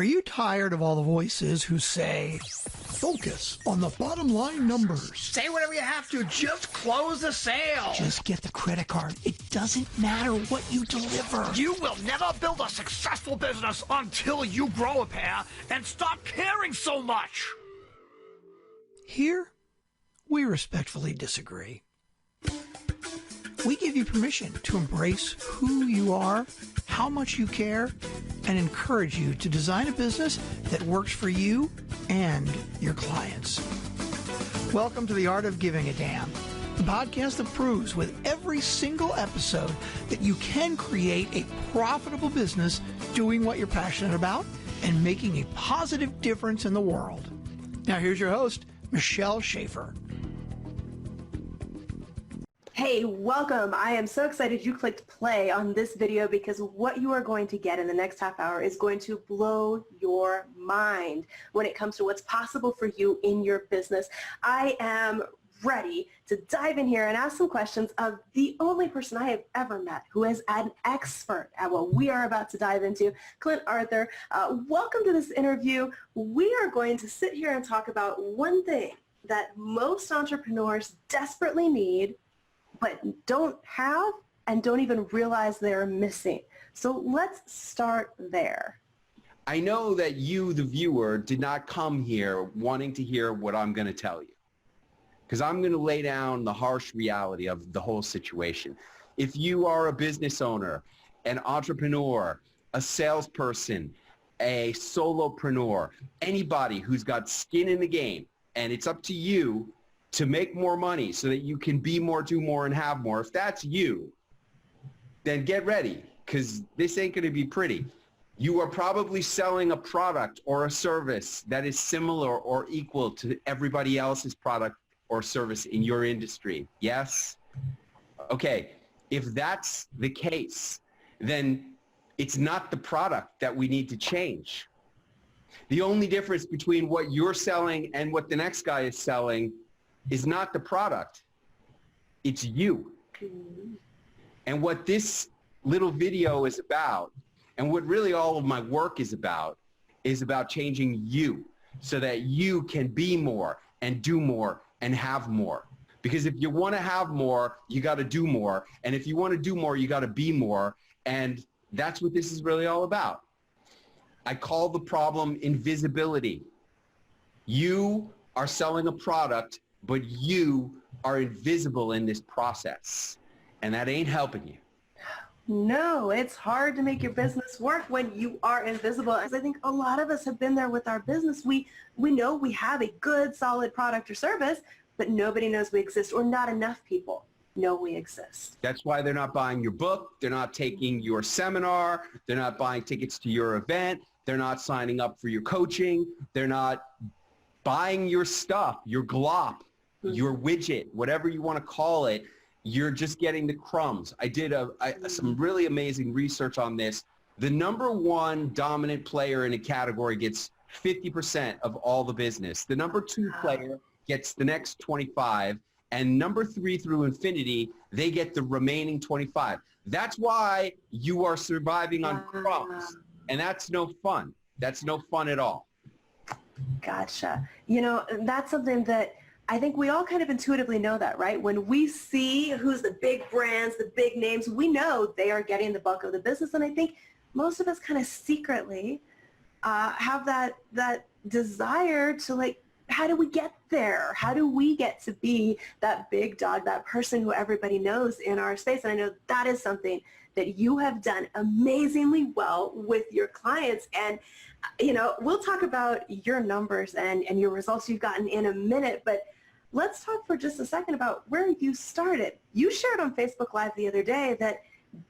Are you tired of all the voices who say, focus on the bottom line numbers? Say whatever you have to, just close the sale. Just get the credit card. It doesn't matter what you deliver. You will never build a successful business until you grow a pair and stop caring so much. Here, we respectfully disagree. We give you permission to embrace who you are, how much you care, and encourage you to design a business that works for you and your clients. Welcome to The Art of Giving a Damn, the podcast that proves with every single episode that you can create a profitable business doing what you're passionate about and making a positive difference in the world. Now here's your host, Michelle Schaefer. Hey, welcome. I am so excited you clicked play on this video because what you are going to get in the next half hour is going to blow your mind when it comes to what's possible for you in your business. I am ready to dive in here and ask some questions of the only person I have ever met who is an expert at what we are about to dive into, Clint Arthur. Welcome to this interview. We are going to sit here and talk about one thing that most entrepreneurs desperately need but don't have and don't even realize they're missing. So let's start there. I know that you, the viewer, did not come here wanting to hear what I'm going to tell you, because I'm going to lay down the harsh reality of the whole situation. If you are a business owner, an entrepreneur, a salesperson, a solopreneur, anybody who's got skin in the game, and it's up to you to make more money so that you can be more, do more, and have more. If that's you, then get ready, because this ain't going to be pretty. You are probably selling a product or a service that is similar or equal to everybody else's product or service in your industry. Yes? Okay, if that's the case, then it's not the product that we need to change. The only difference between what you're selling and what the next guy is selling is not the product, it's you. And what this little video is about, and what really all of my work is about changing you so that you can be more and do more and have more. Because if you want to have more, you got to do more. And if you want to do more, you got to be more. And that's what this is really all about. I call the problem invisibility. You are selling a product, but you are invisible in this process, and that ain't helping you. No, it's hard to make your business work when you are invisible. As I think a lot of us have been there with our business. We know we have a good, solid product or service, but nobody knows we exist, or not enough people know we exist. That's why they're not buying your book. They're not taking your seminar. They're not buying tickets to your event. They're not signing up for your coaching. They're not buying your stuff, your glop, your widget, whatever you want to call it. You're just getting the crumbs. I did some really amazing research on this. The number one dominant player in a category gets 50% of all the business. The number two player gets the next 25, and number three through infinity, they get the remaining 25. That's why you are surviving on crumbs, and that's no fun. That's no fun at all. Gotcha. You know, that's something that I think we all kind of intuitively know that, right? When we see who's the big brands, the big names, we know they are getting the bulk of the business. And I think most of us kind of secretly have that desire to, like, how do we get there? How do we get to be that big dog, that person who everybody knows in our space? And I know that is something that you have done amazingly well with your clients. And, you know, we'll talk about your numbers and your results you've gotten in a minute, but let's talk for just a second about where you started. You shared on Facebook Live the other day that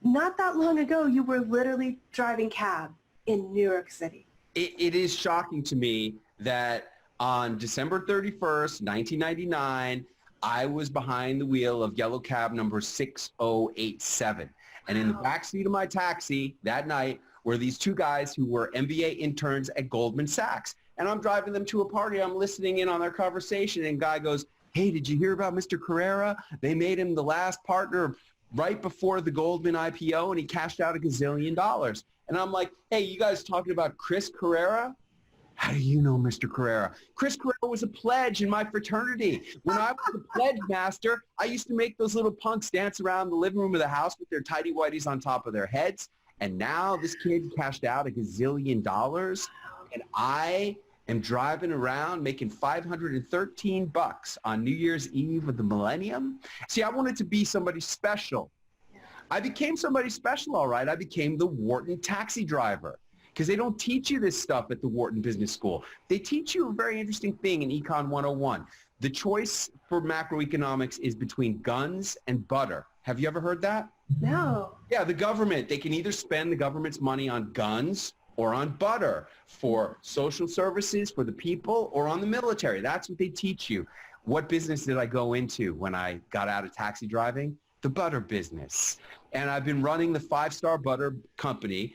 not that long ago you were literally driving cab in New York City. It is shocking to me that on December 31st, 1999, I was behind the wheel of yellow cab number 6087. And in the backseat of my taxi that night were these two guys who were MBA interns at Goldman Sachs. And I'm driving them to a party. I'm listening in on their conversation. And guy goes, hey, did you hear about Mr. Carrera? They made him the last partner right before the Goldman IPO, and he cashed out $1 gazillion. And I'm like, hey, you guys talking about Chris Carrera? How do you know Mr. Carrera? Chris Carrera was a pledge in my fraternity. When I was a pledge master, I used to make those little punks dance around the living room of the house with their tighty whities on top of their heads. And now this kid cashed out $1 gazillion, and I am driving around making $513 on New Year's Eve of the millennium. See, I wanted to be somebody special. I became somebody special, all right. I became the Wharton taxi driver, because they don't teach you this stuff at the Wharton Business School. They teach you a very interesting thing in Econ 101. The choice for macroeconomics is between guns and butter. Have you ever heard that? No. Yeah, the government, they can either spend the government's money on guns or on butter for social services for the people, or on the military. That's what they teach you. What business did I go into when I got out of taxi driving? The butter business. And I've been running the 5-star butter company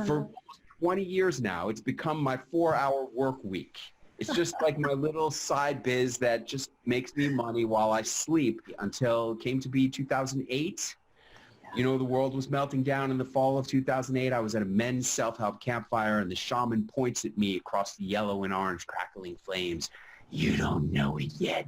for almost 20 years now. It's become my 4-hour work week. It's just like my little side biz that just makes me money while I sleep, until it came to be 2008. You know, the world was melting down in the fall of 2008. I was at a men's self-help campfire, and the shaman points at me across the yellow and orange crackling flames. You don't know it yet,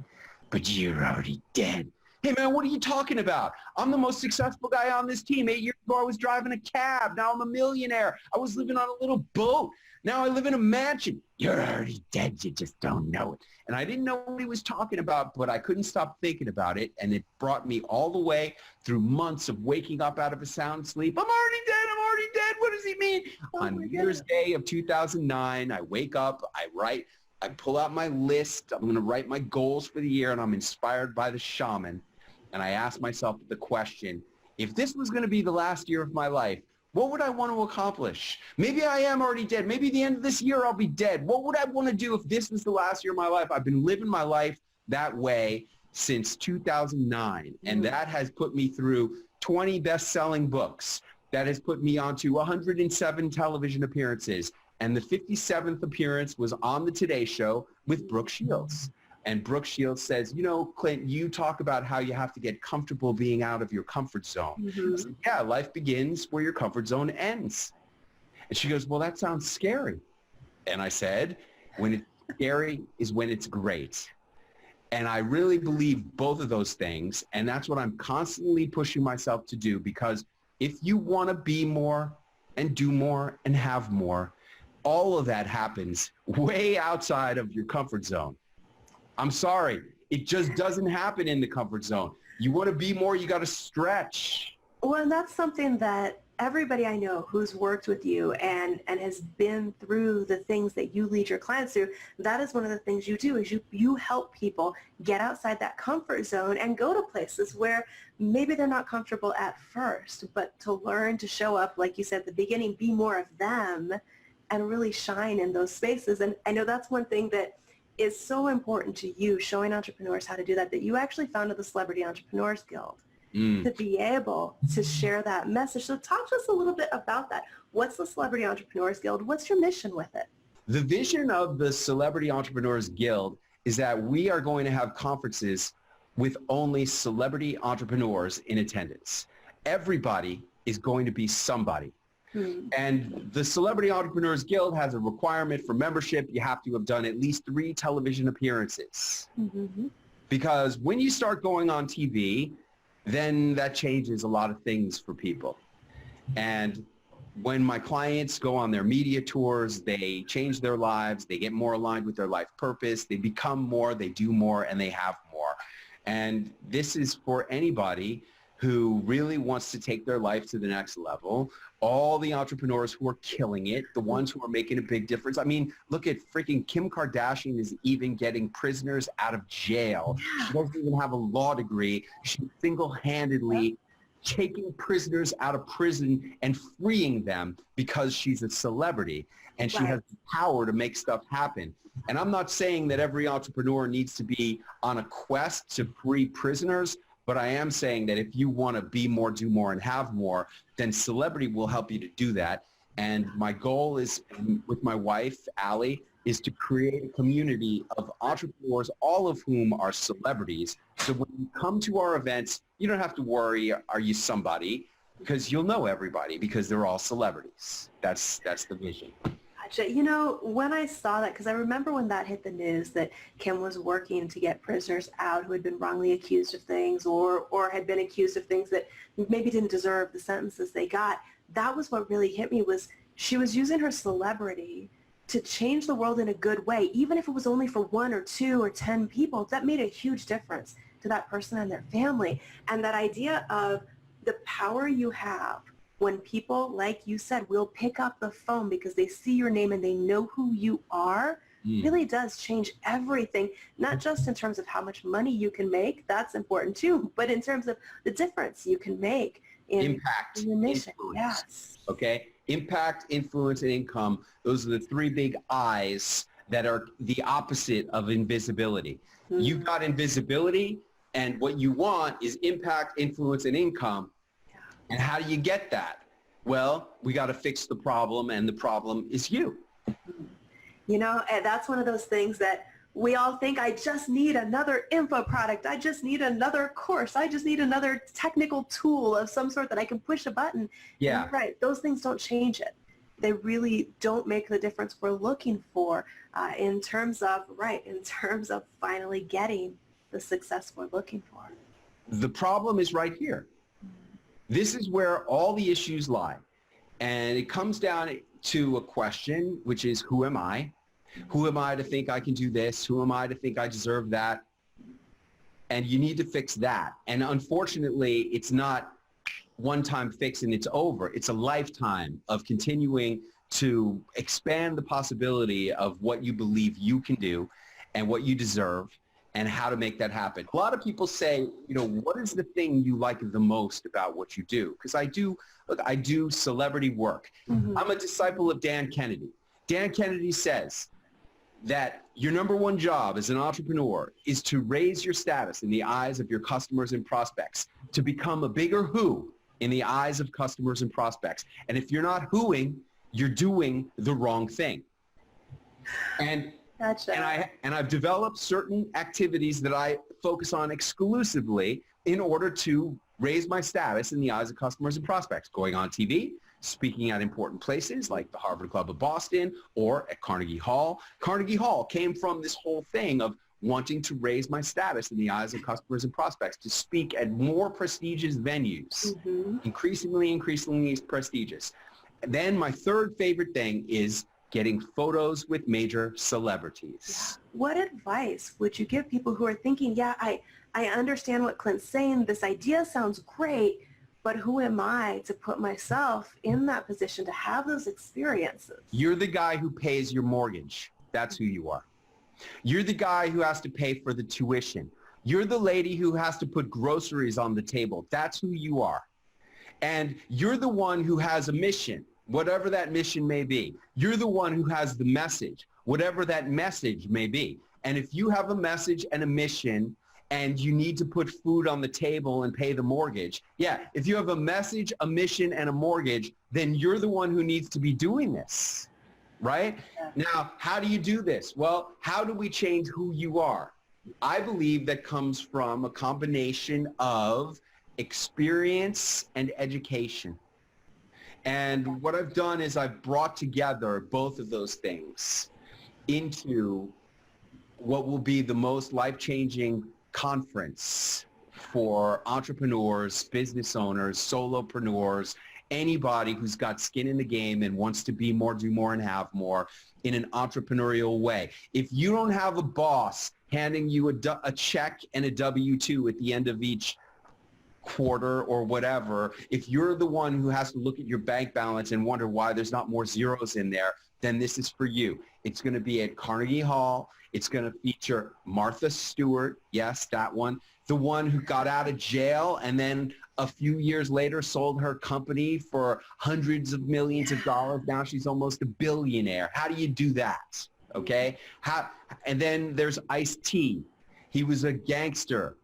but you're already dead. Hey, man, what are you talking about? I'm the most successful guy on this team. 8 years ago, I was driving a cab. Now I'm a millionaire. I was living on a little boat. Now I live in a mansion. You're already dead. You just don't know it. And I didn't know what he was talking about, but I couldn't stop thinking about it. And it brought me all the way through months of waking up out of a sound sleep. I'm already dead. I'm already dead. What does he mean? On New Year's Day of 2009, I wake up, I write, I pull out my list. I'm going to write my goals for the year, and I'm inspired by the shaman. And I ask myself the question, if this was going to be the last year of my life, what would I want to accomplish? Maybe I am already dead. Maybe at the end of this year, I'll be dead. What would I want to do if this was the last year of my life? I've been living my life that way since 2009. And that has put me through 20 best-selling books. That has put me onto 107 television appearances. And the 57th appearance was on the Today Show with Brooke Shields. And Brooke Shields says, you know, Clint, you talk about how you have to get comfortable being out of your comfort zone. I said, yeah, life begins where your comfort zone ends. And she goes, well, that sounds scary. And I said, when it's scary is when it's great. And I really believe both of those things. And that's what I'm constantly pushing myself to do, because if you want to be more and do more and have more, all of that happens way outside of your comfort zone. I'm sorry. It just doesn't happen in the comfort zone. You want to be more, you got to stretch. Well, and that's something that everybody I know who's worked with you and has been through the things that you lead your clients through, that is one of the things you do, is you help people get outside that comfort zone and go to places where maybe they're not comfortable at first, but to learn to show up, like you said at the beginning, be more of them and really shine in those spaces. And I know that's one thing that is so important to you, showing entrepreneurs how to do that, that you actually founded the Celebrity Entrepreneurs Guild to be able to share that message. So talk to us a little bit about that. What's the Celebrity Entrepreneurs Guild? What's your mission with it? The vision of the Celebrity Entrepreneurs Guild is that we are going to have conferences with only celebrity entrepreneurs in attendance. Everybody is going to be somebody. And the Celebrity Entrepreneurs Guild has a requirement for membership. You have to have done at least 3 television appearances. Because when you start going on TV, then that changes a lot of things for people. And when my clients go on their media tours, they change their lives, they get more aligned with their life purpose, they become more, they do more, and they have more. And this is for anybody who really wants to take their life to the next level. All the entrepreneurs who are killing it, the ones who are making a big difference. I mean, look at freaking Kim Kardashian is even getting prisoners out of jail. She doesn't even have a law degree. She's single-handedly taking prisoners out of prison and freeing them because she's a celebrity and she has the power to make stuff happen. And I'm not saying that every entrepreneur needs to be on a quest to free prisoners, but I am saying that if you want to be more, do more, and have more, then celebrity will help you to do that. And my goal is, with my wife, Allie, is to create a community of entrepreneurs, all of whom are celebrities, So when you come to our events, you don't have to worry, are you somebody? Because you'll know everybody because they're all celebrities. That's the vision. Gotcha. You know, when I saw that, because I remember when that hit the news that Kim was working to get prisoners out who had been wrongly accused of things or had been accused of things that maybe didn't deserve the sentences they got, that was what really hit me, was she was using her celebrity to change the world in a good way. Even if it was only for 1 or 2 or 10 people, that made a huge difference to that person and their family. And that idea of the power you have when people, like you said, will pick up the phone because they see your name and they know who you are, really does change everything, not just in terms of how much money you can make, that's important too, but in terms of the difference you can make in your mission. Influence. Yes. Okay? Impact, influence, and income. Those are the 3 big I's that are the opposite of invisibility. You've got invisibility, and what you want is impact, influence, and income. And how do you get that? Well, we got to fix the problem, and the problem is you. You know, and that's one of those things that we all think, I just need another info product. I just need another course. I just need another technical tool of some sort that I can push a button. Yeah. And you're right. Those things don't change it. They really don't make the difference we're looking for in terms of finally getting the success we're looking for. The problem is right here. This is where all the issues lie. And it comes down to a question, which is, who am I? Who am I to think I can do this? Who am I to think I deserve that? And you need to fix that. And unfortunately, it's not one-time fix and it's over. It's a lifetime of continuing to expand the possibility of what you believe you can do and what you deserve and how to make that happen. A lot of people say, you know, what is the thing you like the most about what you do? Because I do celebrity work. I'm a disciple of Dan Kennedy. Dan Kennedy says that your number one job as an entrepreneur is to raise your status in the eyes of your customers and prospects, to become a bigger who in the eyes of customers and prospects. And if you're not whoing, you're doing the wrong thing. And Gotcha. And I've developed certain activities that I focus on exclusively in order to raise my status in the eyes of customers and prospects. Going on TV, speaking at important places like the Harvard Club of Boston or at Carnegie Hall. Carnegie Hall came from this whole thing of wanting to raise my status in the eyes of customers and prospects, to speak at more prestigious venues, increasingly prestigious. And then my third favorite thing is getting photos with major celebrities. Yeah. What advice would you give people who are thinking, yeah, I understand what Clint's saying, this idea sounds great, but who am I to put myself in that position to have those experiences? You're the guy who pays your mortgage. That's who you are. You're the guy who has to pay for the tuition. You're the lady who has to put groceries on the table. That's who you are. And you're the one who has a mission, whatever that mission may be. You're the one who has the message, whatever that message may be. And if you have a message and a mission and you need to put food on the table and pay the mortgage, yeah, if you have a message, a mission, and a mortgage, then you're the one who needs to be doing this, right? Yeah. Now, how do you do this? Well, how do we change who you are? I believe that comes from a combination of experience and education. And what I've done is I've brought together both of those things into what will be the most life-changing conference for entrepreneurs, business owners, solopreneurs, anybody who's got skin in the game and wants to be more, do more, and have more in an entrepreneurial way. If you don't have a boss handing you a check and a W-2 at the end of each quarter or whatever, if you're the one who has to look at your bank balance and wonder why there's not more zeros in there, then this is for you. It's going to be at Carnegie Hall. It's going to feature Martha Stewart, yes, that one, the one who got out of jail and then a few years later sold her company for hundreds of millions of dollars. Now she's almost a billionaire. How do you do that? Okay? And then there's Ice-T. He was a gangster.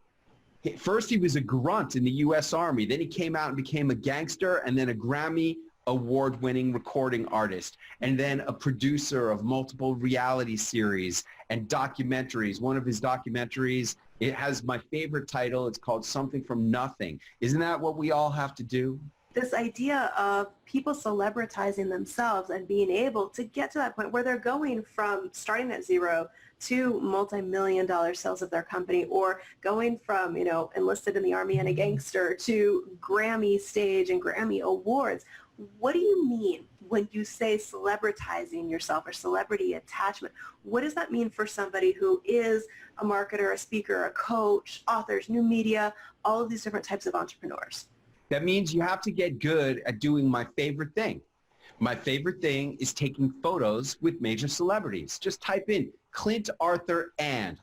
First, he was a grunt in the U.S. Army. Then he came out and became a gangster and then a Grammy award-winning recording artist, and then a producer of multiple reality series and documentaries. One of his documentaries, it has my favorite title. It's called Something from Nothing. Isn't that what we all have to do? This idea of people celebritizing themselves and being able to get to that point where they're going from starting at zero to multi-million-dollar sales of their company, or going from, enlisted in the Army and a gangster to Grammy stage and Grammy awards. What do you mean when you say celebritizing yourself or celebrity attachment? What does that mean for somebody who is a marketer, a speaker, a coach, authors, new media, all of these different types of entrepreneurs? That means you have to get good at doing my favorite thing. My favorite thing is taking photos with major celebrities. Just type in Clint Arthur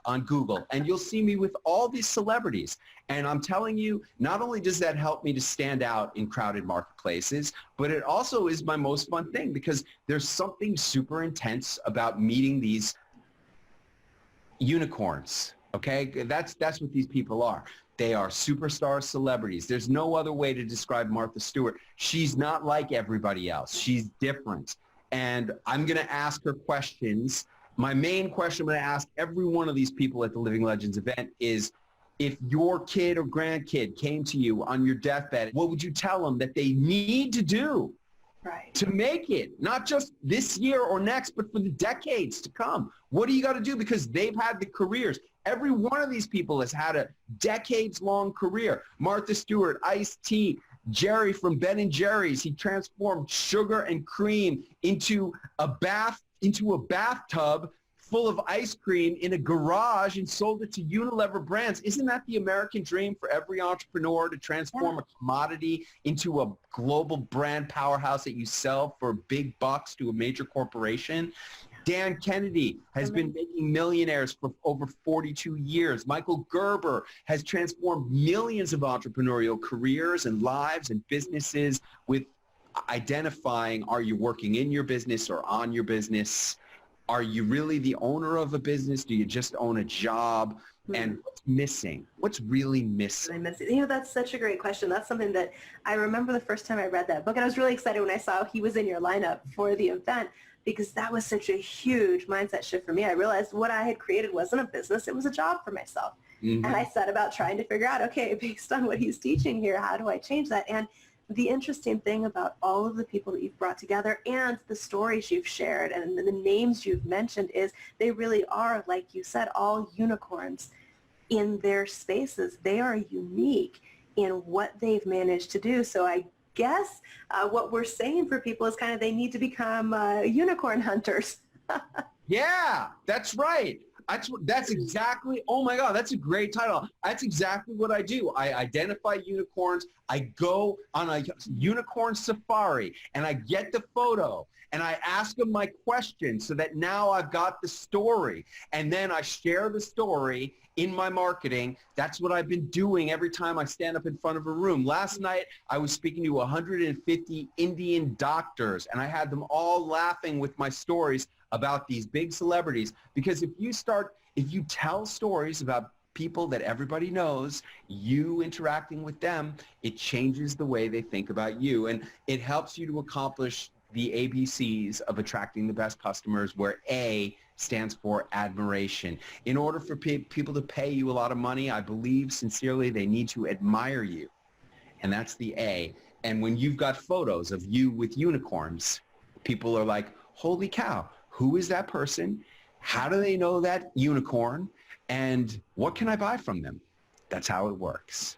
on Google, and you'll see me with all these celebrities. And I'm telling you, not only does that help me to stand out in crowded marketplaces, but it also is my most fun thing, because there's something super intense about meeting these unicorns. Okay, that's what these people are. They are superstar celebrities. There's no other way to describe Martha Stewart. She's not like everybody else. She's different. And I'm going to ask her questions. My main question I'm going to ask every one of these people at the Living Legends event is, if your kid or grandkid came to you on your deathbed, what would you tell them that they need to do to make it, not just this year or next, but for the decades to come? What do you got to do? Because they've had the careers. Every one of these people has had a decades-long career. Martha Stewart, Ice-T, Jerry from Ben & Jerry's. He transformed sugar and cream into a bathtub full of ice cream in a garage and sold it to Unilever brands. Isn't that the American dream for every entrepreneur, to transform a commodity into a global brand powerhouse that you sell for big bucks to a major corporation? Dan Kennedy has been making millionaires for over 42 years. Michael Gerber has transformed millions of entrepreneurial careers and lives and businesses with identifying, are you working in your business or on your business? Are you really the owner of a business? Do you just own a job? And what's missing? What's really missing? That's such a great question. That's something that I remember the first time I read that book, and I was really excited when I saw he was in your lineup for the event, because that was such a huge mindset shift for me. I realized what I had created wasn't a business, it was a job for myself. And I set about trying to figure out, okay, based on what he's teaching here, how do I change that? And the interesting thing about all of the people that you've brought together and the stories you've shared and the names you've mentioned is they really are, like you said, all unicorns in their spaces. They are unique in what they've managed to do. So I guess what we're saying for people is kind of they need to become unicorn hunters. Yeah, that's right. That's exactly, oh my God, that's a great title. That's exactly what I do. I identify unicorns. I go on a unicorn safari and I get the photo and I ask them my questions so that now I've got the story. And then I share the story in my marketing. That's what I've been doing every time I stand up in front of a room. Last night, I was speaking to 150 Indian doctors, and I had them all laughing with my stories about these big celebrities. Because if you tell stories about people that everybody knows, you interacting with them, it changes the way they think about you. And it helps you to accomplish the ABCs of attracting the best customers, where A stands for admiration. In order for people to pay you a lot of money, I believe sincerely they need to admire you. And that's the A. And when you've got photos of you with unicorns, people are like, holy cow, who is that person? How do they know that unicorn? And what can I buy from them? That's how it works.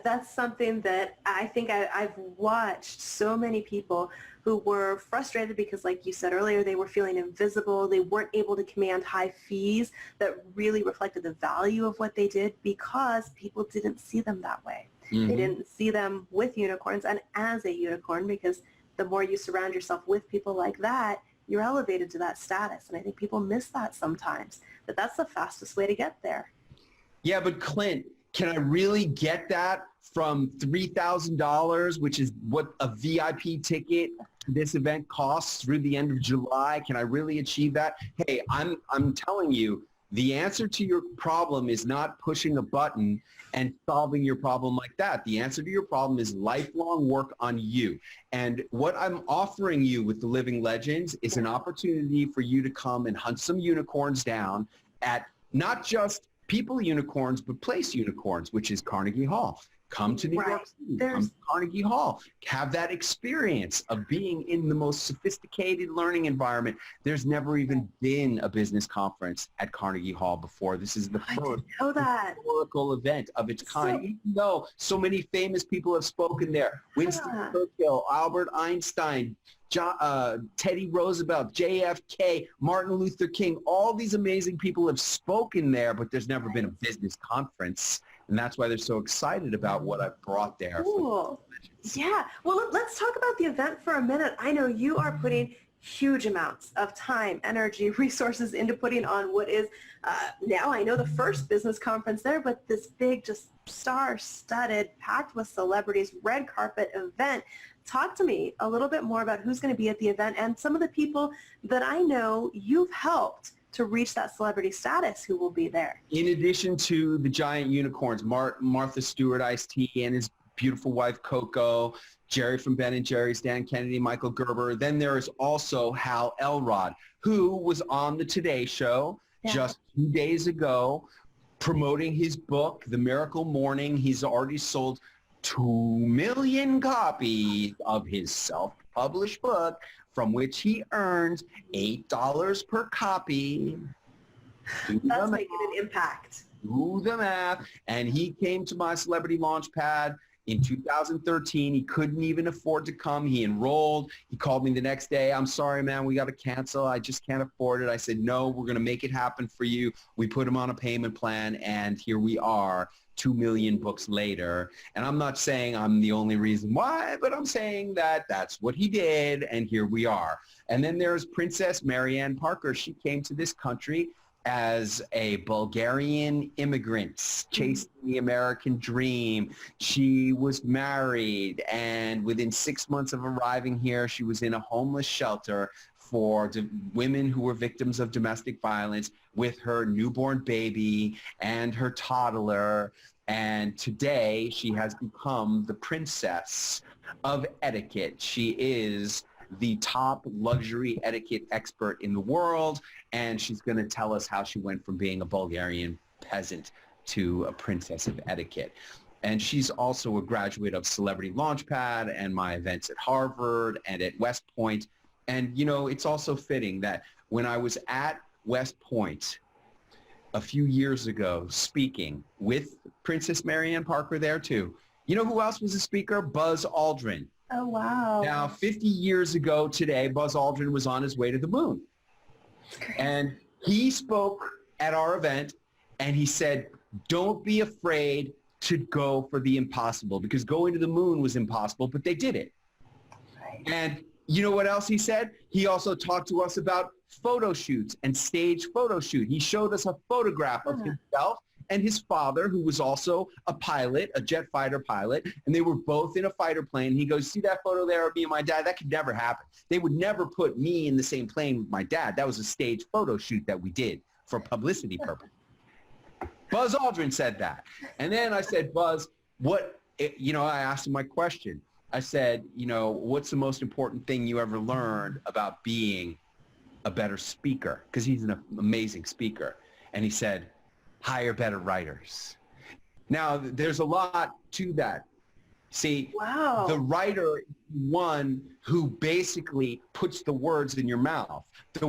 That's something that I think I've watched so many people who were frustrated because, like you said earlier, they were feeling invisible. They weren't able to command high fees that really reflected the value of what they did because people didn't see them that way. They didn't see them with unicorns and as a unicorn, because the more you surround yourself with people like that, you're elevated to that status. And I think people miss that sometimes, but that's the fastest way to get there. Yeah, but Clint, can I really get that from $3,000, which is what a VIP ticket to this event costs through the end of July? Can I really achieve that? Hey, I'm telling you, The answer to your problem is not pushing a button and solving your problem like that. The answer to your problem is lifelong work on you. And what I'm offering you with the Living Legends is an opportunity for you to come and hunt some unicorns down at not just people unicorns, but place unicorns, which is Carnegie Hall. Come to New York City, come to Carnegie Hall, have that experience of being in the most sophisticated learning environment. There's never even been a business conference at Carnegie Hall before. This is the first historical event of its kind. Even though so many famous people have spoken there, Winston Churchill, Albert Einstein, Teddy Roosevelt, JFK, Martin Luther King, all these amazing people have spoken there, but there's never been a business conference. And that's why they're so excited about what I've brought there. Cool. Yeah. Well, let's talk about the event for a minute. I know you are putting huge amounts of time, energy, resources into putting on what is now, I know, the first business conference there, but this big, just star-studded, packed with celebrities, red carpet event. Talk to me a little bit more about who's going to be at the event and some of the people that I know you've helped to reach that celebrity status who will be there. In addition to the giant unicorns, Martha Stewart, Ice-T, and his beautiful wife, Coco, Jerry from Ben & Jerry's, Dan Kennedy, Michael Gerber. Then there is also Hal Elrod, who was on the Today Show just 2 days ago promoting his book, The Miracle Morning. He's already sold 2 million copies of his self-published book, from which he earns $8 per copy. That's making an impact. Do the math. And he came to my Celebrity Launchpad in 2013. He couldn't even afford to come. He enrolled. He called me the next day. I'm sorry, man, we got to cancel. I just can't afford it. I said, no, we're going to make it happen for you. We put him on a payment plan, and here we are. 2 million books later. And I'm not saying I'm the only reason why, but I'm saying that that's what he did, and here we are. And then there's Princess Marianne Parker. She came to this country as a Bulgarian immigrant, chasing the American dream. She was married, and within 6 months of arriving here, she was in a homeless shelter for women who were victims of domestic violence with her newborn baby and her toddler. And today she has become the princess of etiquette. She is the top luxury etiquette expert in the world, and she's going to tell us how she went from being a Bulgarian peasant to a princess of etiquette. And she's also a graduate of Celebrity Launchpad and my events at Harvard and at West Point. And, you know, it's also fitting that when I was at West Point a few years ago speaking with Princess Marianne Parker there too, you know who else was a speaker? Buzz Aldrin. Oh, wow. Now, 50 years ago today, Buzz Aldrin was on his way to the moon. And he spoke at our event, and he said, don't be afraid to go for the impossible, because going to the moon was impossible, but they did it. Right. And you know what else he said? He also talked to us about photo shoots and stage photo shoot. He showed us a photograph of himself and his father, who was also a pilot, a jet fighter pilot, and they were both in a fighter plane. He goes, see that photo there of me and my dad? That could never happen. They would never put me in the same plane with my dad. That was a stage photo shoot that we did for publicity purposes. Buzz Aldrin said that. And then I said, Buzz, I asked him my question. I said, what's the most important thing you ever learned about being a better speaker? Because he's an amazing speaker. And he said, hire better writers. Now, there's a lot to that. See, wow. The writer is one who basically puts the words in your mouth. The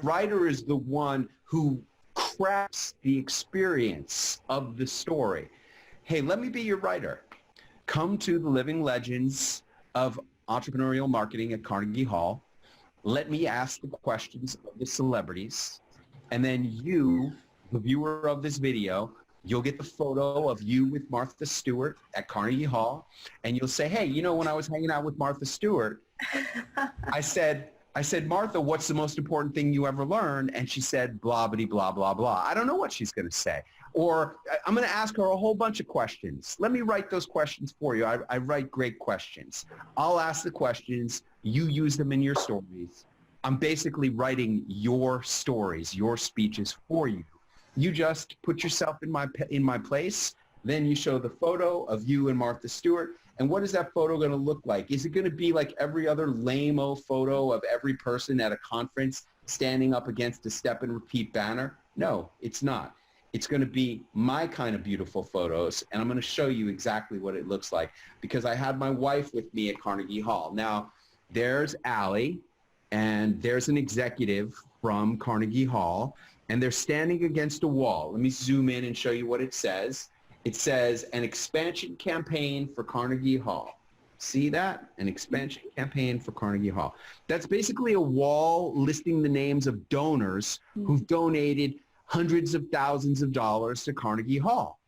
writer is the one who crafts the experience of the story. Hey, let me be your writer. Come to the Living Legends of Entrepreneurial Marketing at Carnegie Hall. Let me ask the questions of the celebrities. And then you, the viewer of this video, you'll get the photo of you with Martha Stewart at Carnegie Hall. And you'll say, hey, when I was hanging out with Martha Stewart, I said, Martha, what's the most important thing you ever learned? And she said, blah, blah, blah, blah, blah. I don't know what she's going to say. Or I'm going to ask her a whole bunch of questions. Let me write those questions for you. I write great questions. I'll ask the questions. You use them in your stories. I'm basically writing your stories, your speeches for you. You just put yourself in my place. Then you show the photo of you and Martha Stewart. And what is that photo going to look like? Is it going to be like every other lame-o photo of every person at a conference standing up against a step and repeat banner? No, it's not. It's going to be my kind of beautiful photos, and I'm going to show you exactly what it looks like because I had my wife with me at Carnegie Hall. Now, there's Allie, and there's an executive from Carnegie Hall, and they're standing against a wall. Let me zoom in and show you what it says. It says an expansion campaign for Carnegie Hall. See that? An expansion campaign for Carnegie Hall. That's basically a wall listing the names of donors who've donated hundreds of thousands of dollars to Carnegie Hall.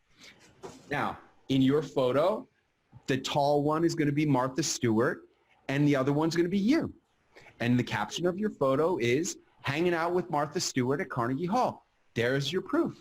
Now, in your photo, the tall one is going to be Martha Stewart, and the other one's going to be you. And the caption of your photo is hanging out with Martha Stewart at Carnegie Hall. There's your proof.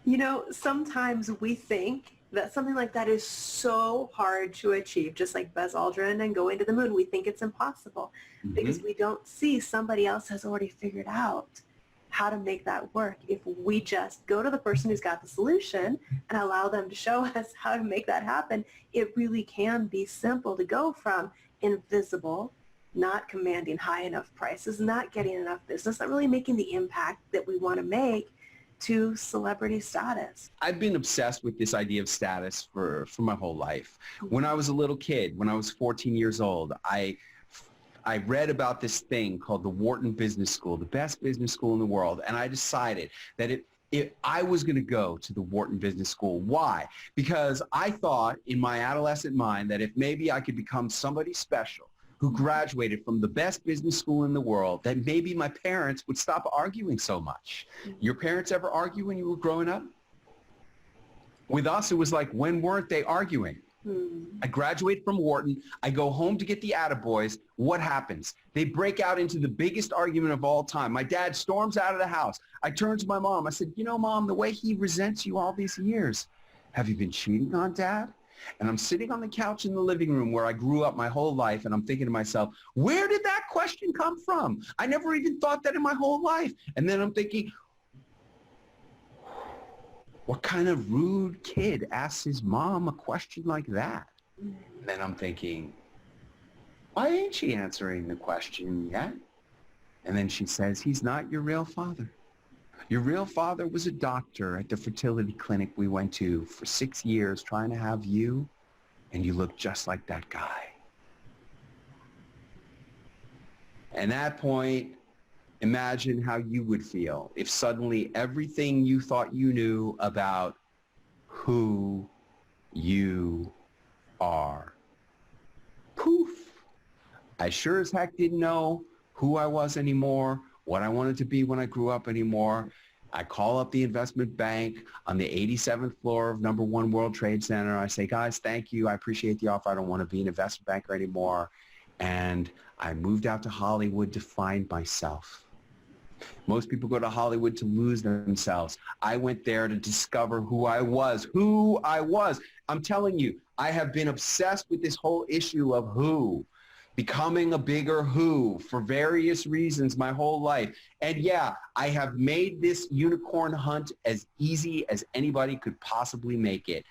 You know, sometimes we think that something like that is so hard to achieve, just like Buzz Aldrin and going to the moon. We think it's impossible because we don't see somebody else has already figured out how to make that work. If we just go to the person who's got the solution and allow them to show us how to make that happen, it really can be simple to go from invisible, not commanding high enough prices, not getting enough business, not really making the impact that we want to make, to celebrity status. I've been obsessed with this idea of status for my whole life. When I was a little kid, when I was 14 years old, I read about this thing called the Wharton Business School, the best business school in the world, and I decided that if I was going to go to the Wharton Business School. Why? Because I thought in my adolescent mind that if maybe I could become somebody special who graduated from the best business school in the world, that maybe my parents would stop arguing so much. Your parents ever argue when you were growing up? With us, it was like, when weren't they arguing? I graduate from Wharton. I go home to get the attaboys. What happens? They break out into the biggest argument of all time. My dad storms out of the house. I turn to my mom. I said, you know, Mom, the way he resents you all these years, have you been cheating on Dad? And I'm sitting on the couch in the living room where I grew up my whole life, and I'm thinking to myself, where did that question come from? I never even thought that in my whole life. And then I'm thinking, what kind of rude kid asks his mom a question like that? And then I'm thinking, why ain't she answering the question yet? And then she says, he's not your real father. Your real father was a doctor at the fertility clinic we went to for 6 years trying to have you, and you look just like that guy. And at that point, imagine how you would feel if suddenly everything you thought you knew about who you are, poof. I sure as heck didn't know who I was anymore, what I wanted to be when I grew up anymore. I call up the investment bank on the 87th floor of number 1 World Trade Center. I say, guys, thank you. I appreciate the offer. I don't want to be an investment banker anymore. And I moved out to Hollywood to find myself. Most people go to Hollywood to lose themselves. I went there to discover who I was. I'm telling you, I have been obsessed with this whole issue of who. Becoming a bigger who for various reasons my whole life. And yeah, I have made this unicorn hunt as easy as anybody could possibly make it.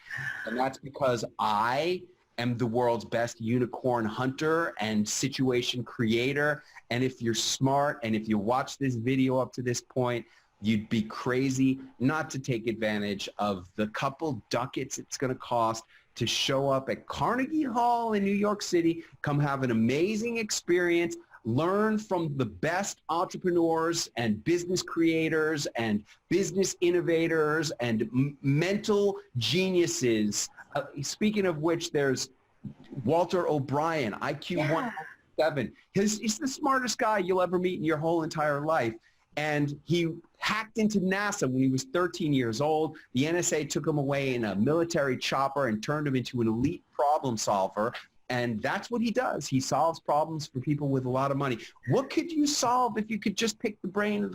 And that's because I am the world's best unicorn hunter and situation creator. And if you're smart and if you watch this video up to this point, you'd be crazy not to take advantage of the couple ducats it's going to cost to show up at Carnegie Hall in New York City, come have an amazing experience, learn from the best entrepreneurs and business creators and business innovators and mental geniuses. Speaking of which, there's Walter O'Brien, IQ 107. He's the smartest guy you'll ever meet in your whole entire life. And he hacked into NASA when he was 13 years old. The NSA took him away in a military chopper and turned him into an elite problem solver. And that's what he does. He solves problems for people with a lot of money. What could you solve if you could just pick the brain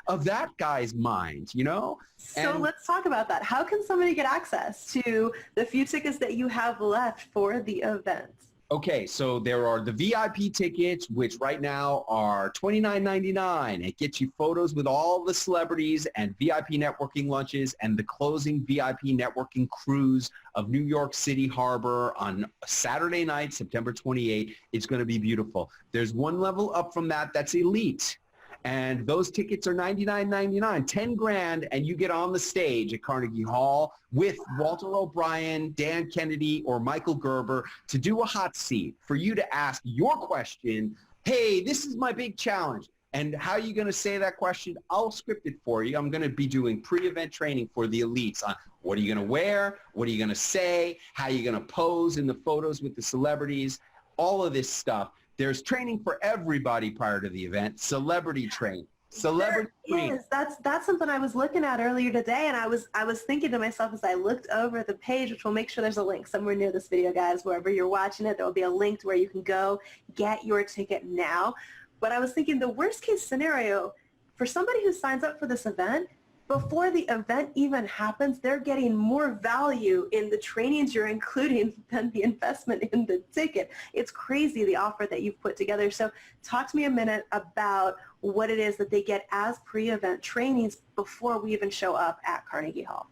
of that guy's mind, you know? So let's talk about that. How can somebody get access to the few tickets that you have left for the event? Okay, so there are the VIP tickets, which right now are $29.99. It gets you photos with all the celebrities and VIP networking lunches and the closing VIP networking cruise of New York City Harbor on Saturday night, September 28th. It's going to be beautiful. There's one level up from that. That's elite. And those tickets are $99.99, 10 grand, and you get on the stage at Carnegie Hall with Walter O'Brien, Dan Kennedy, or Michael Gerber to do a hot seat for you to ask your question. Hey, this is my big challenge. And how are you going to say that question? I'll script it for you. I'm going to be doing pre-event training for the elites on what are you going to wear, what are you going to say, how are you going to pose in the photos with the celebrities, all of this stuff. There's training for everybody prior to the event, celebrity training. Celebrity training. Yes, that's something I was looking at earlier today, and I was thinking to myself as I looked over the page, which we'll make sure there's a link somewhere near this video, guys. Wherever you're watching it, there will be a link to where you can go get your ticket now. But I was thinking the worst case scenario for somebody who signs up for this event, before the event even happens, they're getting more value in the trainings you're including than the investment in the ticket. It's crazy, the offer that you've put together. So talk to me a minute about what it is that they get as pre-event trainings before we even show up at Carnegie Hall.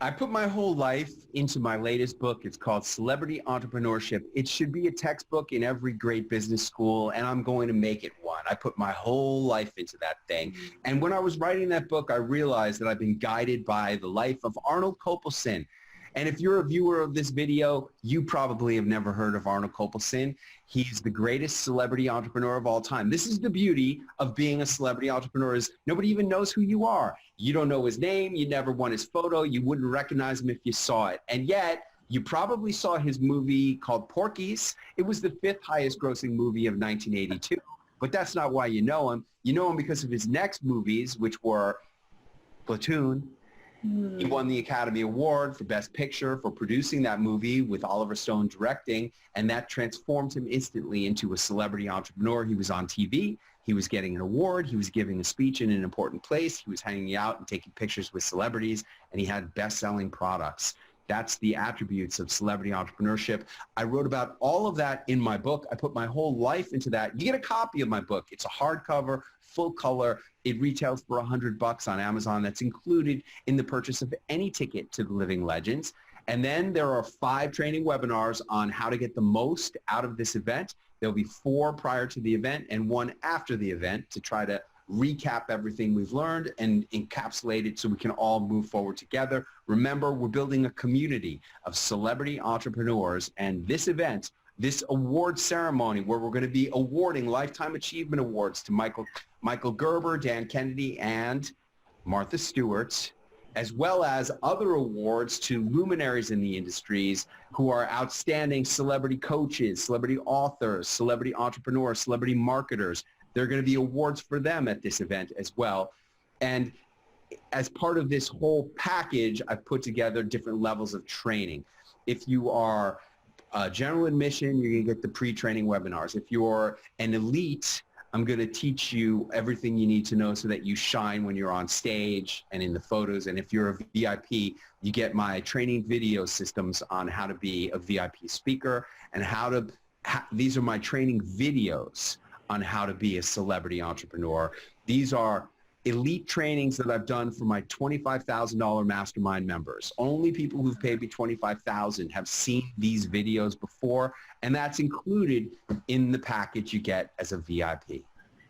I put my whole life into my latest book. It's called Celebrity Entrepreneurship. It should be a textbook in every great business school, and I'm going to make it one. I put my whole life into that thing. And when I was writing that book, I realized that I've been guided by the life of Arnold Kopelson. And if you're a viewer of this video, you probably have never heard of Arnold Kopelson. He's the greatest celebrity entrepreneur of all time. This is the beauty of being a celebrity entrepreneur is nobody even knows who you are. You don't know his name. You never won his photo. You wouldn't recognize him if you saw it. And yet, you probably saw his movie called Porky's. It was the 5th highest grossing movie of 1982. But that's not why you know him. You know him because of his next movies, which were Platoon. He won the Academy Award for Best Picture for producing that movie with Oliver Stone directing, and that transformed him instantly into a celebrity entrepreneur. He was on TV. He was getting an award. He was giving a speech in an important place. He was hanging out and taking pictures with celebrities, and he had best-selling products. That's the attributes of celebrity entrepreneurship. I wrote about all of that in my book. I put my whole life into that. You get a copy of my book. It's a hardcover, full color. It retails for $100 on Amazon. That's included in the purchase of any ticket to the Living Legends. And then there are 5 training webinars on how to get the most out of this event. There'll be 4 prior to the event and 1 after the event to try to recap everything we've learned and encapsulate it so we can all move forward together. Remember, we're building a community of celebrity entrepreneurs, and this event, this award ceremony where we're going to be awarding Lifetime Achievement Awards to Michael Gerber, Dan Kennedy, and Martha Stewart, as well as other awards to luminaries in the industries who are outstanding celebrity coaches, celebrity authors, celebrity entrepreneurs, celebrity marketers. There are going to be awards for them at this event as well. And as part of this whole package, I've put together different levels of training. If you are general admission, you're going to get the pre-training webinars. If you're an elite, I'm going to teach you everything you need to know so that you shine when you're on stage and in the photos. And if you're a VIP, you get my training video systems on how to be a VIP speaker and these are my training videos on how to be a celebrity entrepreneur. These are elite trainings that I've done for my $25,000 mastermind members. Only people who've paid me $25,000 have seen these videos before, and that's included in the package you get as a VIP.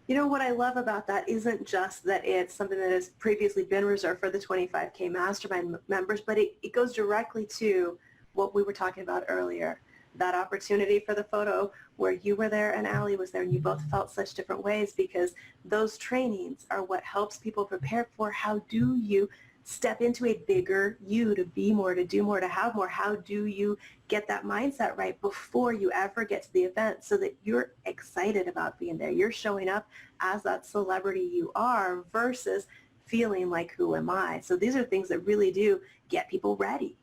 You know, what I love about that isn't just that it's something that has previously been reserved for the 25K mastermind members, but it goes directly to what we were talking about earlier. That opportunity for the photo where you were there and Allie was there and you both felt such different ways, because those trainings are what helps people prepare for how do you step into a bigger you, to be more, to do more, to have more. How do you get that mindset right before you ever get to the event so that you're excited about being there? You're showing up as that celebrity you are versus feeling like, who am I? So these are things that really do get people ready.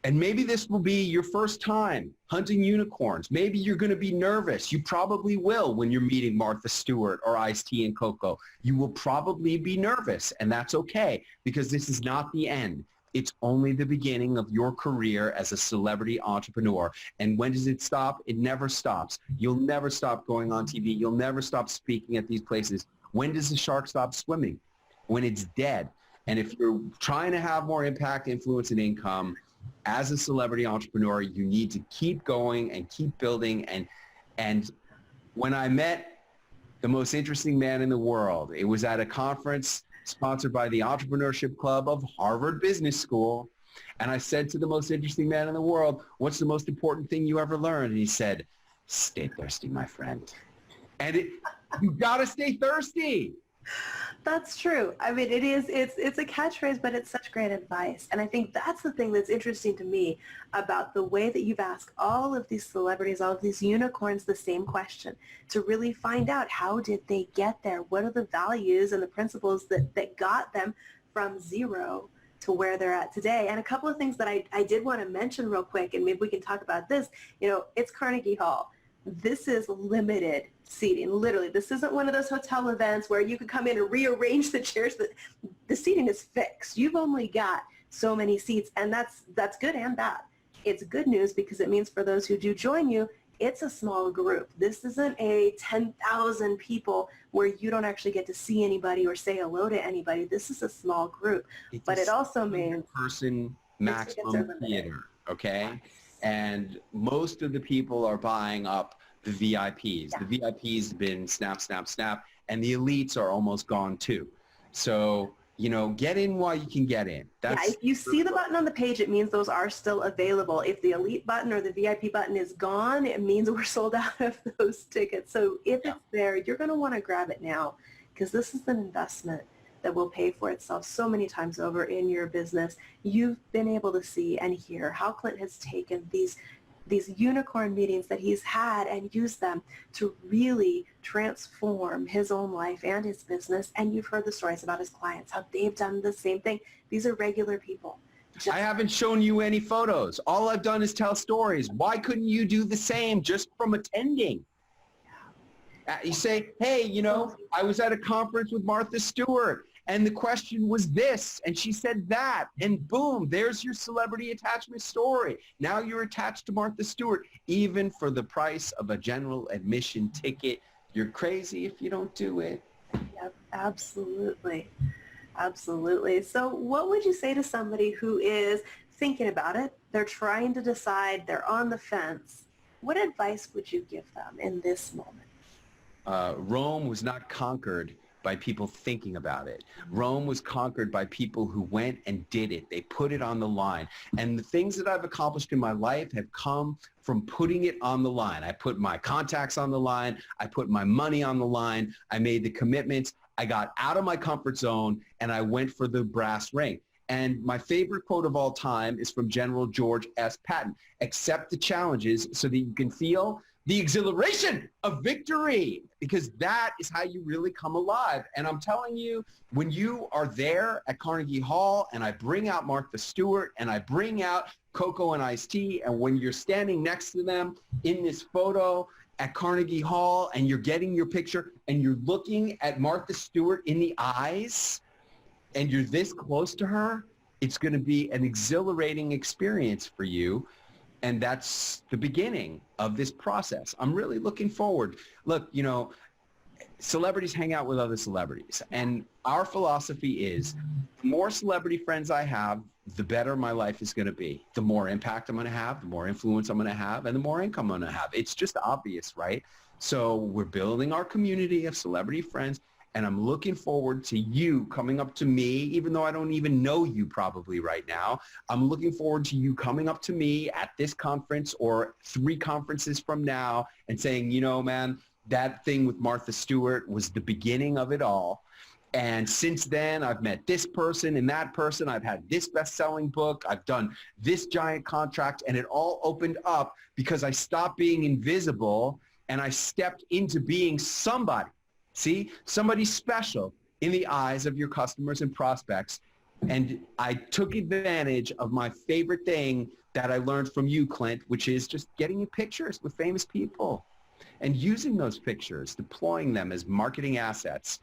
And maybe this will be your first time hunting unicorns. Maybe you're going to be nervous. You probably will when you're meeting Martha Stewart or Ice-T and Coco. You will probably be nervous, and that's okay, because this is not the end. It's only the beginning of your career as a celebrity entrepreneur. And when does it stop? It never stops. You'll never stop going on TV. You'll never stop speaking at these places. When does the shark stop swimming? When it's dead. And if you're trying to have more impact, influence, and income as a celebrity entrepreneur, you need to keep going and keep building. And when I met the most interesting man in the world, it was at a conference sponsored by the Entrepreneurship Club of Harvard Business School. And I said to the most interesting man in the world, what's the most important thing you ever learned? And he said, stay thirsty, my friend. And you got to stay thirsty. That's true. I mean, it's a catchphrase, but it's such great advice. And I think that's the thing that's interesting to me about the way that you've asked all of these celebrities, all of these unicorns, the same question, to really find out how did they get there? What are the values and the principles that got them from zero to where they're at today? And a couple of things that I did want to mention real quick, and maybe we can talk about this. It's Carnegie Hall. This is limited seating. Literally, this isn't one of those hotel events where you could come in and rearrange the chairs. The seating is fixed. You've only got so many seats, and that's good and bad. It's good news because it means for those who do join you, it's a small group. This isn't a 10,000 people where you don't actually get to see anybody or say hello to anybody. This is a small group, but it also means person maximum theater, okay? And most of the people are buying up the VIPs. Yeah. The VIPs have been snap, snap, snap, and the elites are almost gone too. So, get in while you can get in. If you see the button on the page, it means those are still available. If the elite button or the VIP button is gone, it means we're sold out of those tickets. So if it's there, you're going to want to grab it now because this is an investment that will pay for itself so many times over in your business. You've been able to see and hear how Clint has taken these unicorn meetings that he's had and used them to really transform his own life and his business. And you've heard the stories about his clients, how they've done the same thing. These are regular people. I haven't shown you any photos. All I've done is tell stories. Why couldn't you do the same just from attending? You say, hey, I was at a conference with Martha Stewart. And the question was this, and she said that, and boom, there's your celebrity attachment story. Now you're attached to Martha Stewart, even for the price of a general admission ticket. You're crazy if you don't do it. Yep, absolutely. Absolutely. So what would you say to somebody who is thinking about it? They're trying to decide, they're on the fence. What advice would you give them in this moment? Rome was not conquered by people thinking about it. Rome was conquered by people who went and did it. They put it on the line. And the things that I've accomplished in my life have come from putting it on the line. I put my contacts on the line. I put my money on the line. I made the commitments. I got out of my comfort zone and I went for the brass ring. And my favorite quote of all time is from General George S. Patton. Accept the challenges so that you can feel the exhilaration of victory, because that is how you really come alive. And I'm telling you, when you are there at Carnegie Hall and I bring out Martha Stewart and I bring out Cocoa and Iced Tea, and when you're standing next to them in this photo at Carnegie Hall and you're getting your picture and you're looking at Martha Stewart in the eyes and you're this close to her, it's going to be an exhilarating experience for you. And that's the beginning of this process. I'm really looking forward. Look, celebrities hang out with other celebrities. And our philosophy is the more celebrity friends I have, the better my life is going to be. The more impact I'm going to have, the more influence I'm going to have, and the more income I'm going to have. It's just obvious, right? So we're building our community of celebrity friends. And I'm looking forward to you coming up to me, even though I don't even know you probably right now. I'm looking forward to you coming up to me at this conference or 3 conferences from now and saying, man, that thing with Martha Stewart was the beginning of it all. And since then, I've met this person and that person. I've had this best-selling book. I've done this giant contract. And it all opened up because I stopped being invisible and I stepped into being somebody. See, somebody special in the eyes of your customers and prospects. And I took advantage of my favorite thing that I learned from you, Clint, which is just getting you pictures with famous people and using those pictures, deploying them as marketing assets.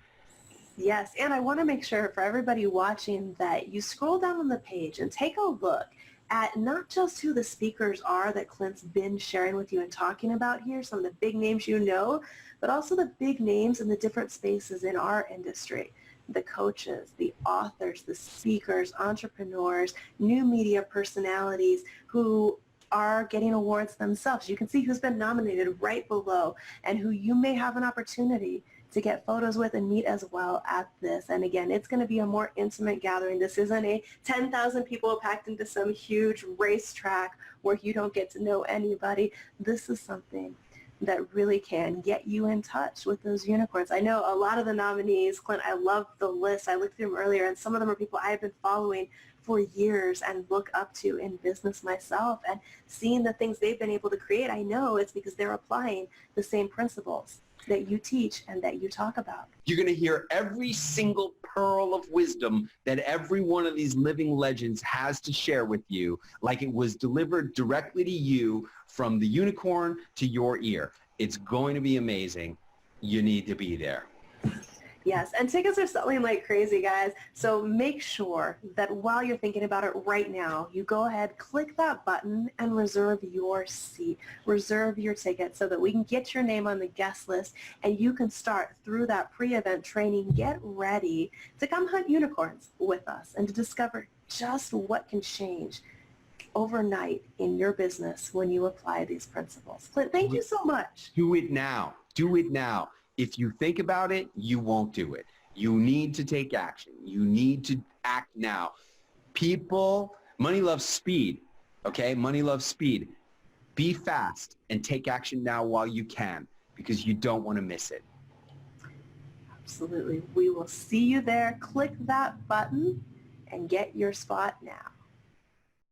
Yes, and I want to make sure for everybody watching that you scroll down on the page and take a look at not just who the speakers are that Clint's been sharing with you and talking about here, some of the big names you know, but also the big names in the different spaces in our industry. The coaches, the authors, the speakers, entrepreneurs, new media personalities who are getting awards themselves. You can see who's been nominated right below and who you may have an opportunity to get photos with and meet as well at this. And again, it's going to be a more intimate gathering. This isn't a 10,000 people packed into some huge racetrack where you don't get to know anybody. This is something that really can get you in touch with those unicorns. I know a lot of the nominees, Clint, I love the list. I looked through them earlier, and some of them are people I've been following for years and look up to in business myself, and seeing the things they've been able to create, I know it's because they're applying the same principles that you teach and that you talk about. You're going to hear every single pearl of wisdom that every one of these living legends has to share with you, like it was delivered directly to you from the unicorn to your ear. It's going to be amazing. You need to be there. Yes, and tickets are selling like crazy, guys. So make sure that while you're thinking about it right now, you go ahead, click that button, and reserve your seat. Reserve your ticket so that we can get your name on the guest list, and you can start through that pre-event training. Get ready to come hunt unicorns with us and to discover just what can change overnight in your business when you apply these principles. Clint, thank you so much. Do it now. Do it now. If you think about it, you won't do it. You need to take action. You need to act now. People, money loves speed, okay? Money loves speed. Be fast and take action now while you can, because you don't want to miss it. Absolutely. We will see you there. Click that button and get your spot now.